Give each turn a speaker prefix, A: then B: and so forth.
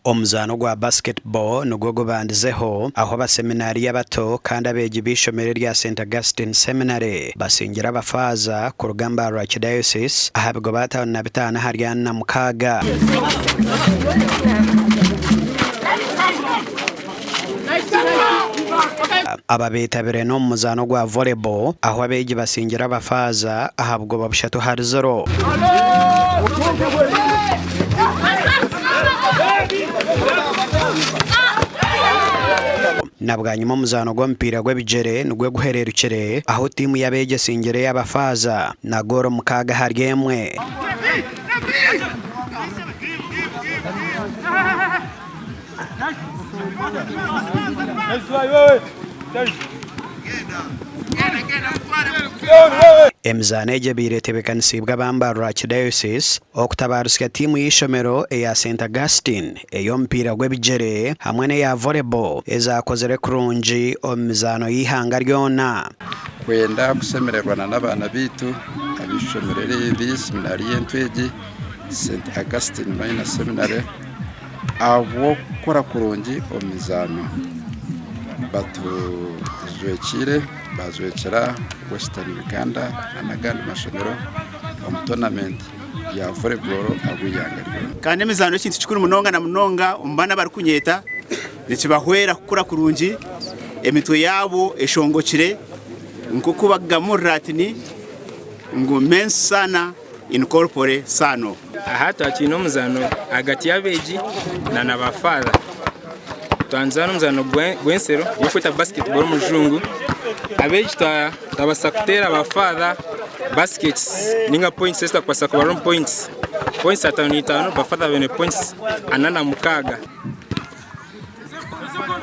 A: Omumuzaano gwa basketball nugwo gubandizeho aho abaseminari y'abato kandi abeegi b'ishomero rya St Augustine Seminary basingire abafaaza ku rugamba rwa Archdiocese aha bigo bataano na bitaano hari na mukaaga. Aba beetabire n'omumuzaano gwa volleyball aho abeegi basingira abafaaza aha bugoba bushatu hari 0. Nabwanyuma omumuzaano gw'omupiira gw'ebigyere nigwe guhererukire aho tiimu y'abeegi esingire y'abafaaza na gooro 6-1. Emizaano egi ebaire etebekanisiibwe ab'MBARARA Archdiocese okutabaarusya tiimu y'ishomero eya St Augustine ey'omupiira gw'ebigyere hamwe n'eya volleyball ezakozire kurungi omu mizaano y'ihanga ryona.
B: Kwenda kusemererwa n'abaana biitu ab'ishomero ry'eseminari y'entwegi St Augustine Minor Seminary ab'okukora kurungi omu mizaano batuzwekire bazwekera Western Uganda n'agandi mashomero omu tournament ya volleyball agw'ihanga ryona.
C: Kandi emizaano ekintu kikuru munonga na munonga omu baana barikunyeta nikibahwera kukura kurungi emitwe yaabo eshongokire nk'oku bagamurra ati ngu mens sana in corpore sano.
D: Aha twakina omuzaano hagati y'abeegi n'abafaaza. Twanzaana omuzaano gw'ensero yokweta basketball mu Rujungu. Abeegi twabasa kuteera abafaaza baskets ninga points esta kwasa kubaron points 5 bafaaza bene points 46.